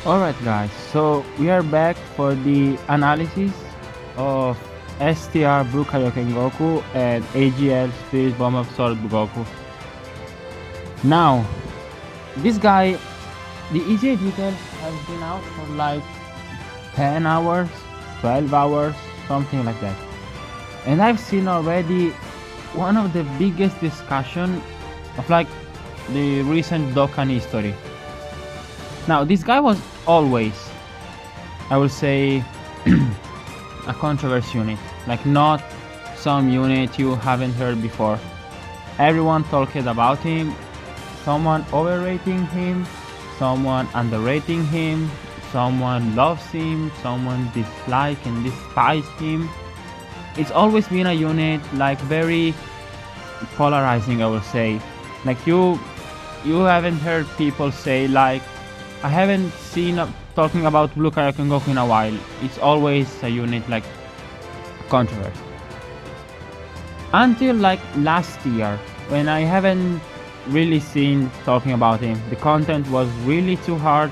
Alright guys, so we are back for the analysis of STR Blue Kaioken Goku and AGL Spirit Bomb Absorbed Goku. Now, this guy, the EZA details has been out for like 10 hours, 12 hours, something like that. And I've seen already one of the biggest discussion of like the recent Dokkan history. Now, this guy was always, I would say, a controversial unit. Like, not some unit you haven't heard before. Everyone talked about him, someone overrating him, someone underrating him, someone loves him, someone dislike and despise him. It's always been a unit like very polarizing, I would say. Like you haven't heard people say like, I haven't seen talking about Blue Kaioken Goku in a while. It's always a unit like controversy. Until like last year, when I haven't really seen talking about him. The content was really too hard.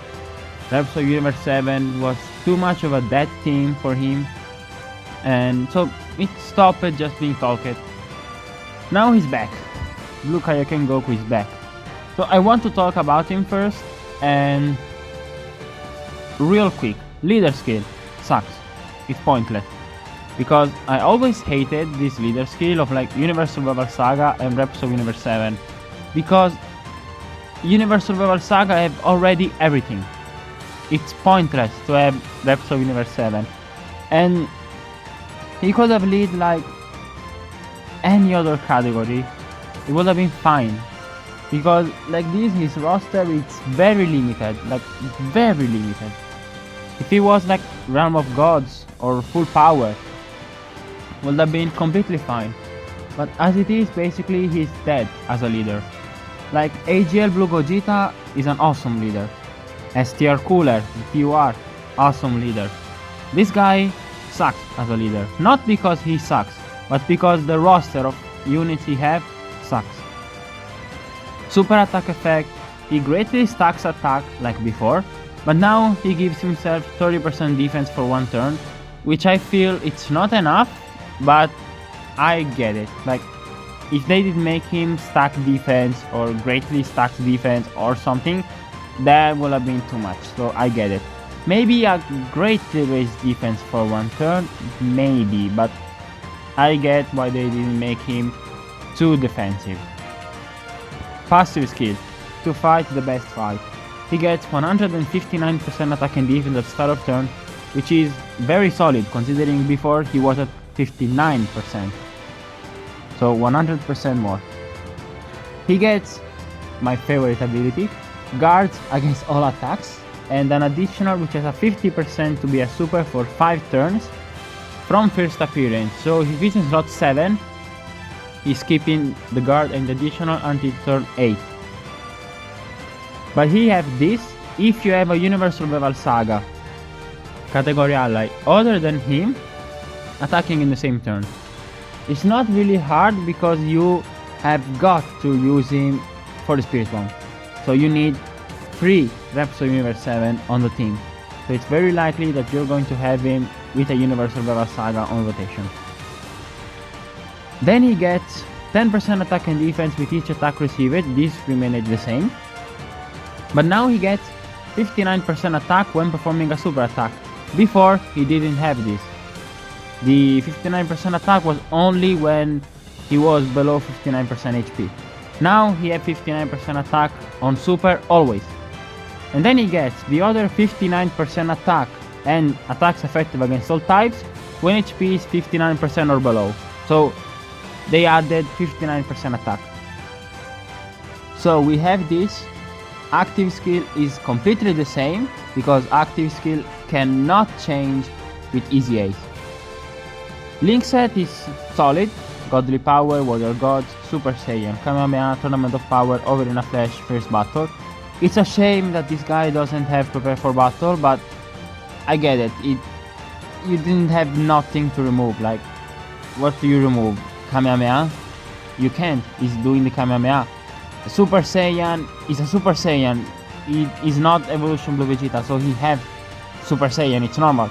Episode Universe 7 was too much of a dead team for him. And so it stopped just being talked. Now he's back. Blue Kaioken Goku is back. So I want to talk about him first. And real quick, leader skill sucks. It's pointless. Because I always hated this leader skill of like Universe Survival Saga and Reps of Universe 7. Because Universe Survival Saga have already everything. It's pointless to have Reps of Universe 7. And he could have lead like any other category. It would have been fine. Because like this, his roster is very limited, like very limited. If he was like Realm of Gods or full power, would have been completely fine. But as it is, basically he's dead as a leader. Like AGL Blue Gogeta is an awesome leader. STR Cooler, PUR, awesome leader. This guy sucks as a leader. Not because he sucks, but because the roster of units he have sucks. Super attack effect, he greatly stacks attack like before, but now he gives himself 30% defense for one turn, which I feel it's not enough, but I get it. Like, if they did make him stack defense or greatly stack defense or something, that would have been too much, so I get it. Maybe a greatly raised defense for one turn, maybe, but I get why they didn't make him too defensive. Passive skill, to fight the best fight. He gets 159% attack and defense at start of turn, which is very solid considering before he was at 59%. So 100% more. He gets my favorite ability, guards against all attacks, and an additional which has a 50% to be a super for 5 turns from first appearance. So if he's in slot 7, he's keeping the guard and additional until turn 8. But he have this if you have a Universe Survival Saga category ally other than him attacking in the same turn. It's not really hard because you have got to use him for the Spirit Bomb. So you need 3 Reps of Universe 7 on the team. So it's very likely that you're going to have him with a Universe Survival Saga on rotation. Then he gets 10% attack and defense with each attack received. This remained the same. But now he gets 59% attack when performing a super attack. Before, he didn't have this. The 59% attack was only when he was below 59% HP. Now he has 59% attack on super always. And then he gets the other 59% attack and attacks effective against all types when HP is 59% or below. So they added 59% attack. So we have this. Active skill is completely the same because active skill cannot change with EZAs. Link set is solid. Godly Power, Warrior Gods, Super Saiyan, Kamehameha, Tournament of Power, Over in a Flash, First Battle. It's a shame that this guy doesn't have Prepare for Battle, but I get it. You didn't have nothing to remove. Like, what do you remove? Kamehameha? You can't. He's doing the Kamehameha. Super Saiyan is a Super Saiyan. he is not Evolution Blue Vegeta, so he have Super Saiyan, it's normal.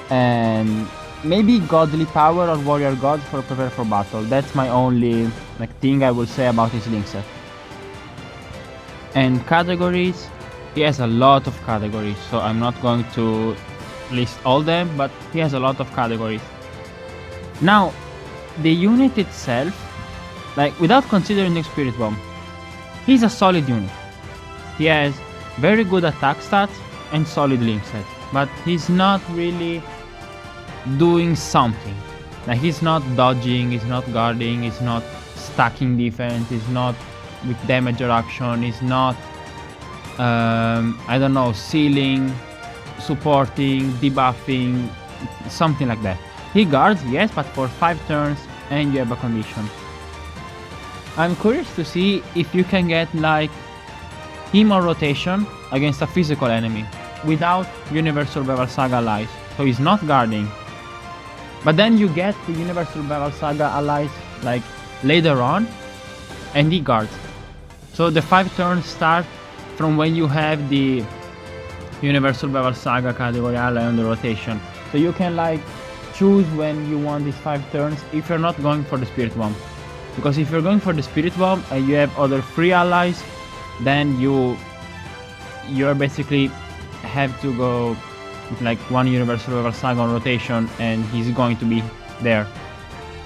And maybe godly power or warrior god for prepare for battle. That's my only thing I will say about his link set. And categories, he has a lot of categories, so I'm not going to list all them, but he has a lot of categories. Now, the unit itself, without considering the Spirit Bomb, he's a solid unit. He has very good attack stats and solid link set, but he's not really doing something. He's not dodging, he's not guarding, he's not stacking defense, he's not with damage reduction, he's not I don't know, sealing, supporting, debuffing, something like that. He guards, yes, but for 5 turns and you have a condition. I'm curious to see if you can get him on rotation against a physical enemy without Universal Battle Saga allies. So he's not guarding. But then you get the Universal Battle Saga allies later on and he guards. So the 5 turns start from when you have the Universal Battle Saga category ally on the rotation. So you can choose when you want these 5 turns if you're not going for the Spirit Bomb. Because if you're going for the Spirit Bomb and you have other free allies, then you're basically have to go with one Universal Battle Saga on rotation and he's going to be there.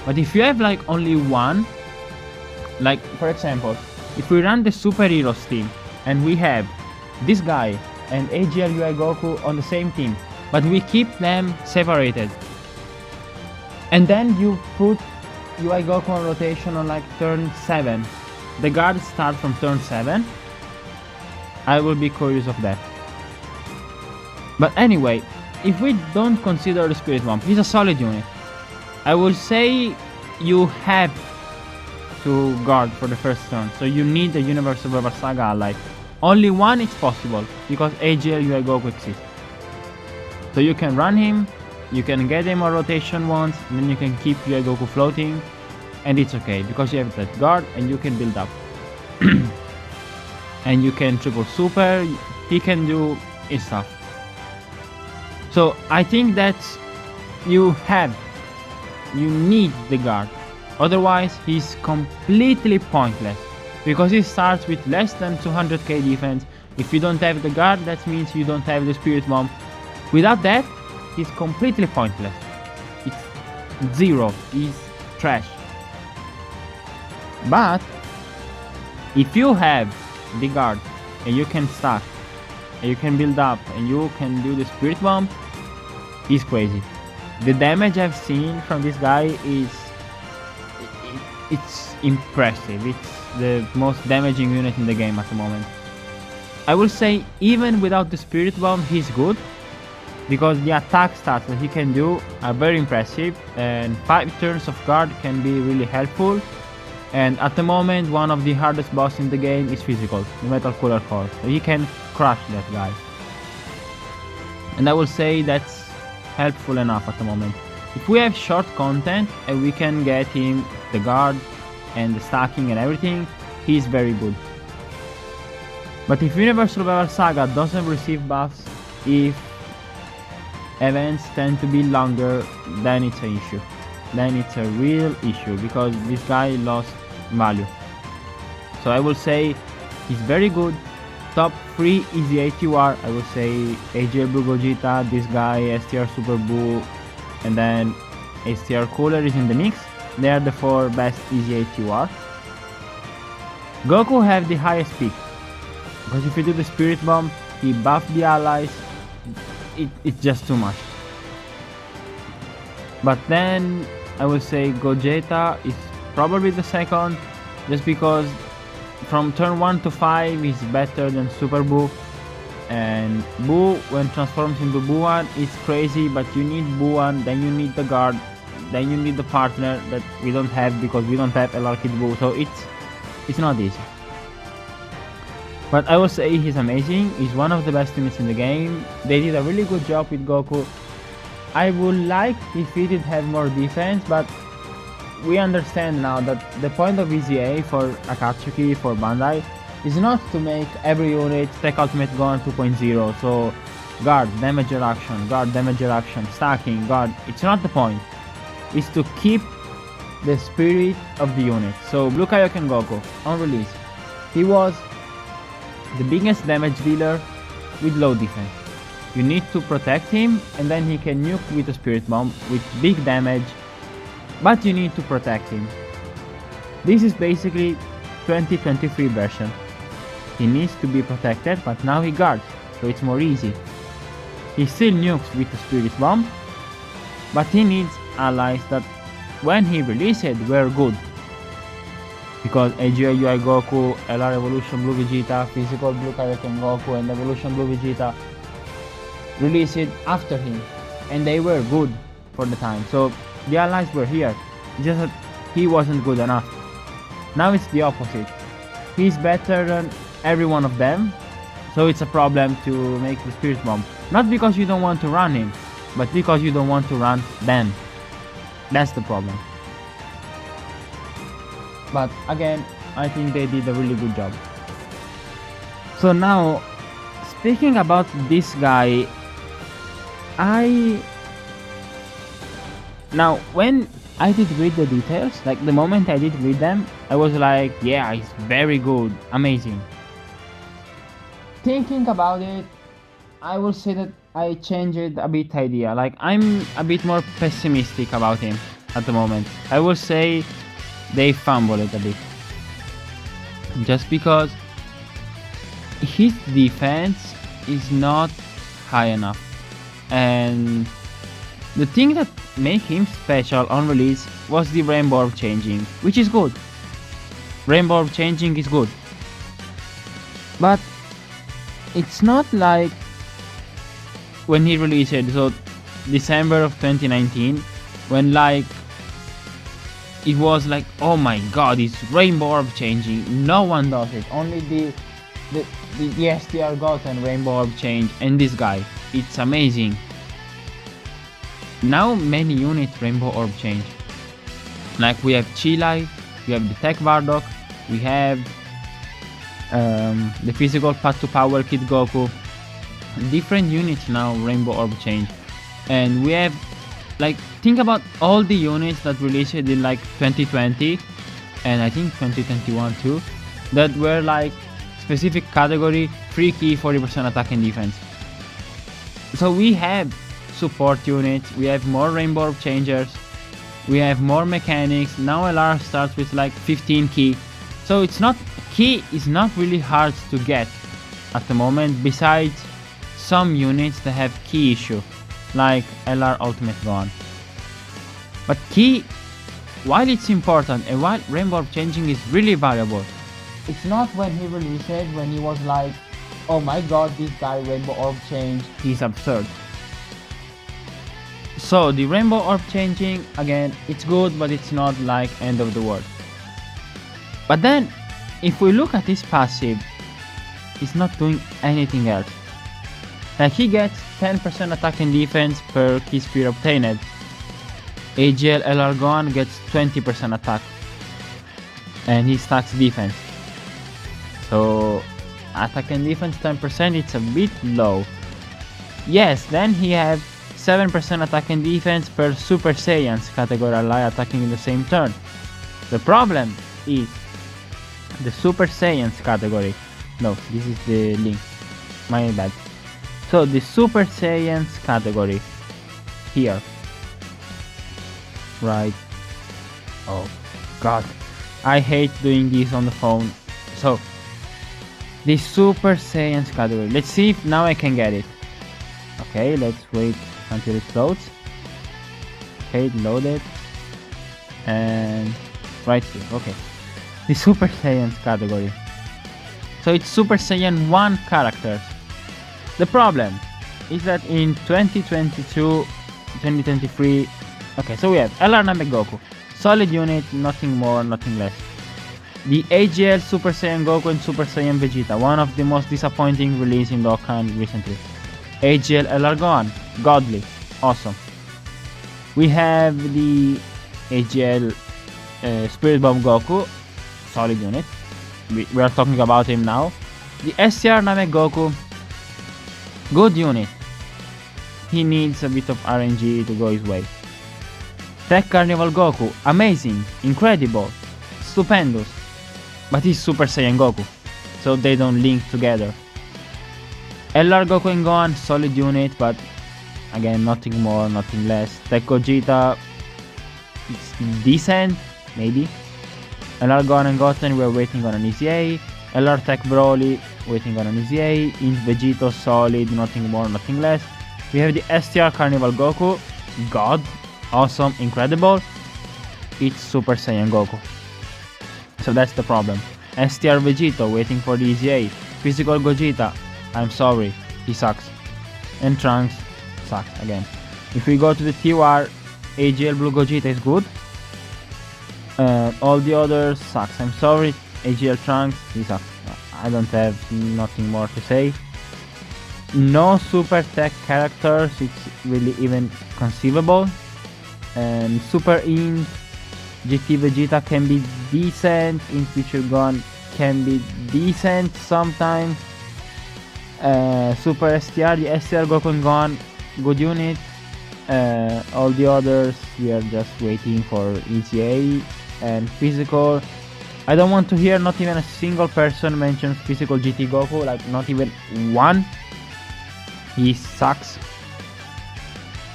But if you have only one, for example, if we run the superheroes team and we have this guy and AGL UI Goku on the same team, but we keep them separated, and then you put UI Goku on rotation on turn 7, the guards start from turn 7, I will be curious of that. But anyway, if we don't consider the Spirit Bomb, he's a solid unit. I will say you have to guard for the first turn, so you need the Universal Battle Saga ally. Only one is possible, because AGL UI Goku exists. So you can run him, you can get him on rotation once, and then you can keep UI Goku floating, and it's okay, because you have that guard and you can build up. And you can triple super, he can do his stuff. So I think that you need the guard, otherwise he's completely pointless, because he starts with less than 200k defense. If you don't have the guard, that means you don't have the Spirit Bomb. Without that, he's completely pointless. It's zero, he's trash. But if you have the guard and you can stack and you can build up and you can do the Spirit Bomb, he's crazy. The damage I've seen from this guy is it's impressive. It's the most damaging unit in the game at the moment. I will say even without the Spirit Bomb he's good, because the attack stats that he can do are very impressive, and 5 turns of guard can be really helpful. And at the moment, one of the hardest boss in the game is physical, the Metal Cooler Core. So he can crush that guy. And I will say that's helpful enough at the moment. If we have short content and we can get him the guard and the stacking and everything, he's very good. But if Universal Battle Saga doesn't receive buffs, if events tend to be longer, then it's an issue. Then it's a real issue, because this guy lost value. So I will say he's very good. Top 3 EZA TUR, I will say AGL Blue Gogeta, this guy, STR Super Buu, and then STR Cooler is in the mix. They are the 4 best EZA TUR. Goku have the highest peak, because if you do the Spirit Bomb, he buffs the allies, it's just too much. But then I will say Gogeta is probably the second, just because from turn 1 to 5 is better than Super Buu. And Buu, when transforms into Buuan, it's crazy, but you need Buuan, then you need the guard, then you need the partner that we don't have, because we don't have LR Kid Buu, so it's not easy. But I will say he's amazing, he's one of the best units in the game. They did a really good job with Goku. I would like if he did have more defense, but we understand now that the point of EZA for Akatsuki, for Bandai, is not to make every unit take ultimate gun 2.0, so guard, damage reduction, stacking, guard. It's not the point. It's to keep the spirit of the unit. So Blue Kaioken Goku, on release, he was the biggest damage dealer with low defense. You need to protect him, and then he can nuke with a spirit bomb with big damage, but you need to protect him. This is basically 2023 version. He needs to be protected, but now he guards, so it's more easy. He still nukes with the spirit bomb, but he needs allies that when he releases it were good. Because AGL UI Goku, LR Evolution Blue Vegeta, Physical Blue Kaioken Goku, and Evolution Blue Vegeta released it after him, and they were good for the time. So the allies were here, just that he wasn't good enough. Now it's the opposite. He's better than every one of them, so it's a problem to make the spirit bomb. Not because you don't want to run him, but because you don't want to run them. That's the problem. But again, I think they did a really good job. So now, speaking about this guy, now when I did read the details, like the moment I did read them, I was like, yeah, it's very good, amazing. Thinking about it, I will say that I changed a bit idea. Like, I'm a bit more pessimistic about him at the moment. I will say they fumbled it a bit. Just because his defense is not high enough. And the thing that made him special on release was the rainbow orb changing, which is good. Rainbow orb changing is good. But it's not like when he released it, so December of 2019, when like it was like, oh my god, it's rainbow orb changing, no one does it, only the STR got and rainbow orb change, and this guy, it's amazing. Now many units rainbow orb change, like we have Chilai, we have the Tech Bardock, we have the physical path to power Kid Goku. Different units now rainbow orb change, and we have, like, think about all the units that released in like 2020 and I think 2021 too, that were like specific category, free key, 40% attack and defense. So we have support units, we have more rainbow orb changers, we have more mechanics. Now LR starts with like 15 key, so it's not, key is not really hard to get at the moment, besides some units that have key issue, like LR Ultimate Gun. But key, while it's important and while rainbow orb changing is really valuable, it's not when he released it, when he was like, oh my god, this guy rainbow orb changed, he's absurd. So the rainbow orb changing, again, it's good, but it's not like end of the world. But then if we look at his passive, he's not doing anything else. Like, he gets 10% attack and defense per key speed obtained. AGL LR Gon gets 20% attack, and he stacks defense. So attack and defense 10%, it's a bit low. Yes, then he has 7% attack and defense per Super Saiyans category ally attacking in the same turn. The problem is the Super Saiyans category. No, this is the link. My bad. So the Super Saiyans category here. Right. Oh god. I hate doing this on the phone. So the Super Saiyans category. Let's see if now I can get it. Okay, let's wait until it loads. Okay, it loaded. And right here. Okay. The Super Saiyans category. So it's Super Saiyan 1 characters. The problem is that in 2022, 2023, okay, so we have LR Namek Goku, solid unit, nothing more, nothing less. The AGL Super Saiyan Goku and Super Saiyan Vegeta, one of the most disappointing release in Dokkan recently. AGL LR Gohan, godly, awesome. We have the AGL Spirit Bomb Goku, solid unit. we are talking about him now. The STR Namek Goku, good unit. He needs a bit of RNG to go his way. Tech Carnival Goku, amazing, incredible, stupendous. But he's Super Saiyan Goku, so they don't link together. LR Goku and Gohan, solid unit, but again, nothing more, nothing less. Tech Gogeta, it's decent, maybe. LR Gohan and Goten, we're waiting on an EZA. LR Tech Broly, waiting on an EZA. Int Vegito, solid, nothing more, nothing less. We have the STR Carnival Goku, god, awesome, incredible. It's Super Saiyan Goku. So that's the problem. STR Vegito, waiting for the EZA. Physical Gogeta, I'm sorry, he sucks. And Trunks sucks again. If we go to the TR, AGL Blue Gogeta is good. All the others sucks. I'm sorry, AGL Trunks, he sucks. I don't have nothing more to say. No super tech characters, it's really even conceivable. And Super Int, GT Vegeta can be decent, in Future Gone can be decent sometimes. Super STR, the STR Goku and Gone, good unit. All the others, we are just waiting for EZA and Physical. I don't want to hear not even a single person mention Physical GT Goku, like not even one. He sucks.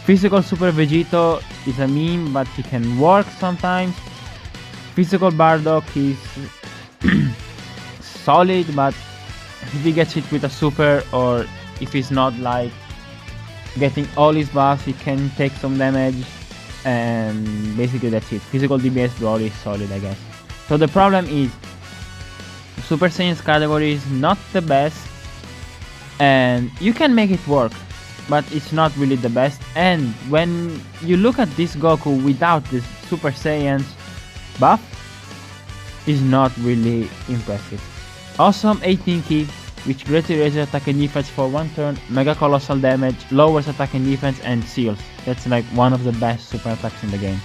Physical Super Vegito is a meme, but he can work sometimes. Physical Bardock is solid, but if he gets hit with a super, or if he's not like getting all his buffs, he can take some damage, and basically that's it. Physical DBS Broly is solid, I guess. So the problem is Super Saiyan's category is not the best, and you can make it work, but it's not really the best. And when you look at this Goku without this Super Saiyan's buff, is not really impressive. Awesome 18 key, which greatly raises attack and defense for one turn, mega colossal damage, lowers attack and defense, and seals. That's like one of the best super attacks in the game.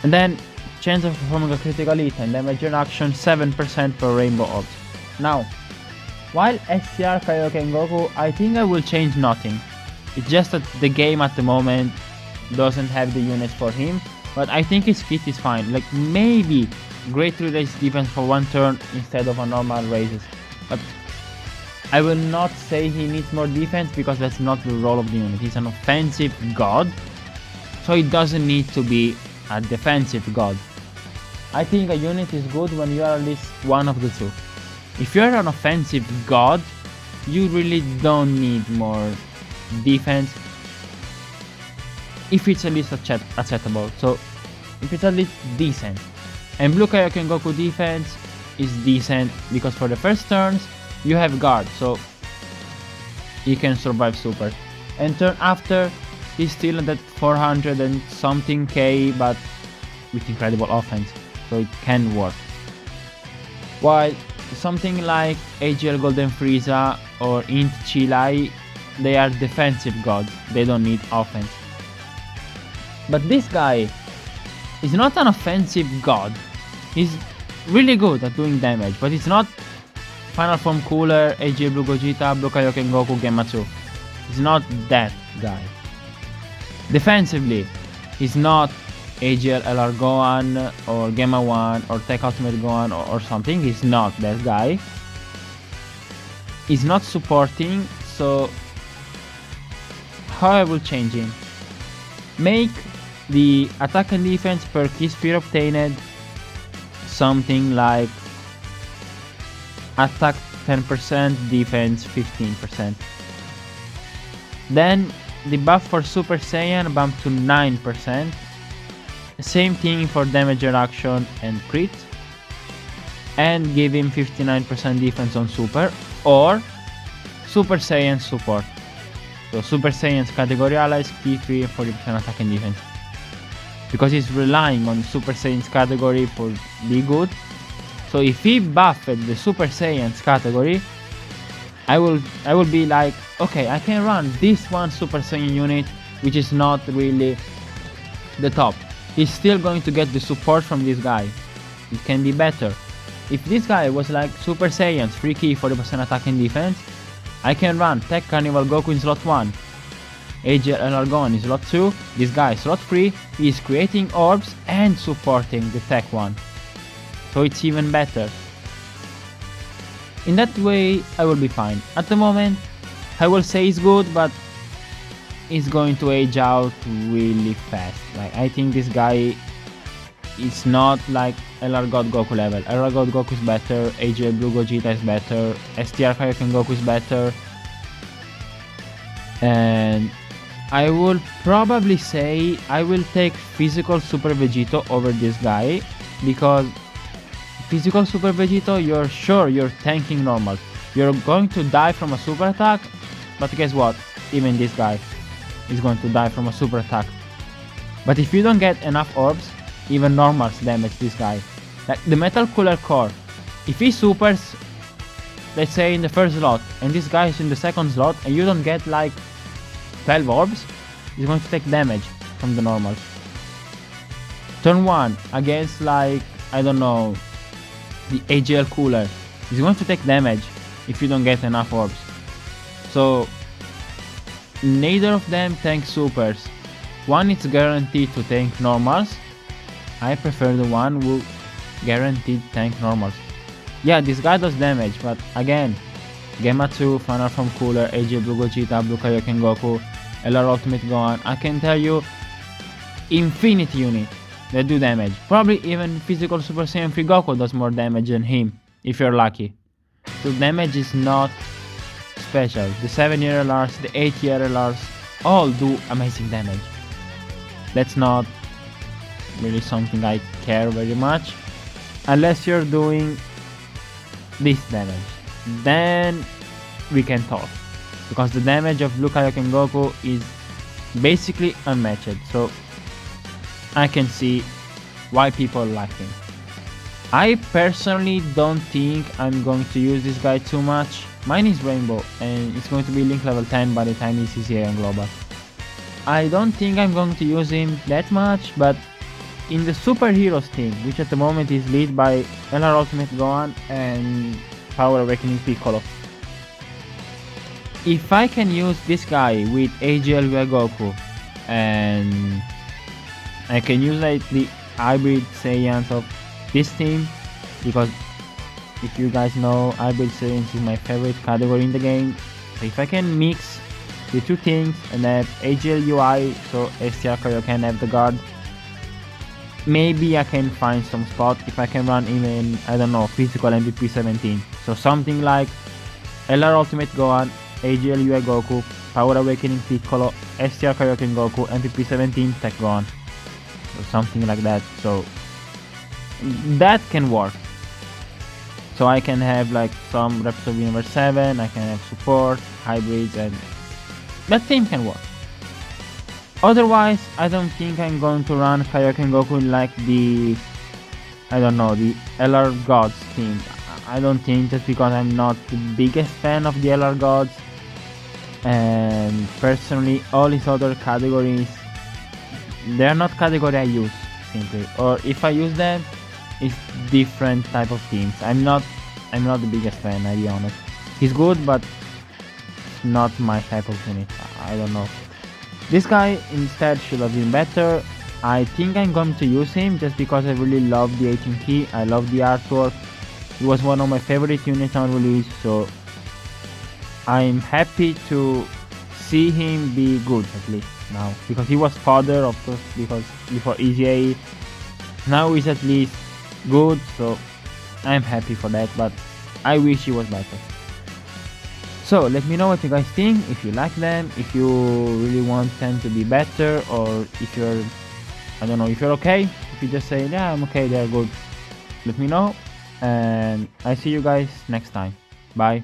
And then chance of performing a critical hit and damage reduction 7% per rainbow orbs. Now, while STR Kaioken Goku, I think I will change nothing. It's just that the game at the moment doesn't have the units for him, but I think his kit is fine. Like maybe greatly raise defense for one turn instead of a normal raises. But I will not say he needs more defense, because that's not the role of the unit. He's an offensive god, so he doesn't need to be a defensive god. I think a unit is good when you are at least one of the two. If you're an offensive god, you really don't need more defense if it's at least acceptable. So if it's at least decent. And Blue Kaioken Goku defense is decent because for the first turns you have guard, so he can survive super. And turn after, he's still at that 400 and something K, but with incredible offense, so it can work. While something like AGL Golden Frieza or Int Chilai, they are defensive gods, they don't need offense. But this guy is not an offensive god. He's really good at doing damage, but it's not Final Form Cooler, AGL Blue Gogeta, Blue Kaioken Goku, Gematsu. He's not that guy. Defensively, he's not AGL LR Gohan or Gamma 1 or Tech Ultimate Gohan or something. He's not that guy. He's not supporting, so how I will change him? Make the attack and defense per key sphere obtained something like attack 10%, defense 15%. Then the buff for Super Saiyan bump to 9%. Same thing for damage reduction and crit. And give him 59% defense on Super, or Super Saiyan support. So Super Saiyan's category allies, key 3 and 40% attack and defense. Because he's relying on Super Saiyan's category for be good. So if he buffed the Super Saiyan's category, I will be like, okay, I can run this one Super Saiyan unit, which is not really the top. He's still going to get the support from this guy. It can be better. If this guy was like Super Saiyan's free key 40% attack and defense, I can run Tech Carnival Goku in slot 1, AGL Largon in slot 2, this guy slot 3, he is creating orbs and supporting the Tech 1. So it's even better. In that way, I will be fine. At the moment, I will say it's good, but it's going to age out really fast. Like, I think this guy is not like LR God Goku level. LR God Goku is better, AGL Blue Gogeta is better, STR Kaioken Goku is better. And I will probably say I will take physical Super Vegito over this guy, because physical Super Vegito, you're sure you're tanking normal. You're going to die from a super attack, but guess what? Even this guy is going to die from a super attack. But if you don't get enough orbs, even normals damage this guy. Like the Metal Cooler Core, if he supers, let's say in the first slot, and this guy is in the second slot, and you don't get like 12 orbs, he's going to take damage from the normals. Turn 1 against like, I don't know, the AGL Cooler, he's going to take damage if you don't get enough orbs. So neither of them tank supers. One is guaranteed to tank normals. I prefer the one who guaranteed tank normals. Yeah, this guy does damage, but again, Gematsu, Final Form Cooler, AGL Blue Gogeta, Blue Kaioken Goku, LR Ultimate Gohan, I can tell you infinite unit that do damage. Probably even physical Super Saiyan 3 Goku does more damage than him, if you're lucky. So damage is not special. The 7-year LRs, the 8-year LRs, all do amazing damage. That's not really something I care very much, unless you're doing this damage. Then we can talk, because the damage of Blue Kaioken Goku is basically unmatched. So I can see why people like him. I personally don't think I'm going to use this guy too much. Mine is Rainbow, and it's going to be Link level 10 by the time he's EZA and Global. I don't think I'm going to use him that much, but in the Superheroes team, which at the moment is led by LR Ultimate Gohan and Power Awakening Piccolo, if I can use this guy with AGL via Goku, and I can use like the hybrid Saiyans of this team, because if you guys know, hybrid Saiyans is my favorite category in the game. So if I can mix the two things and have AGL UI, so STR Kaioken have the guard, maybe I can find some spot if I can run even, I don't know, physical MVP 17. So something like LR Ultimate Gohan, AGL UI Goku, Power Awakening Piccolo, STR Kaioken Goku, MVP 17 Tech Gohan. So something like that. So that can work. So I can have like some reps of Universe 7, I can have support, hybrids, and that team can work. Otherwise, I don't think I'm going to run Kaioken Goku like the, I don't know, the LR Gods team. I don't think, just because I'm not the biggest fan of the LR Gods, and personally all these other categories, they're not category I use simply, or if I use them, it's different type of teams. I'm not the biggest fan, I'll be honest. He's good, but not my type of unit. I don't know. This guy instead should have been better. I think I'm going to use him just because I really love the 18 key. I love the artwork. It was one of my favorite units on release, so I'm happy to see him be good at least now, because he was fodder, of course, because before EZA. Now he's at least good, so I'm happy for that, but I wish he was better. So let me know what you guys think, if you like them, if you really want them to be better, or if you're, I don't know, if you're okay. If you just say, yeah, I'm okay, they're good, let me know, and I see you guys next time. Bye.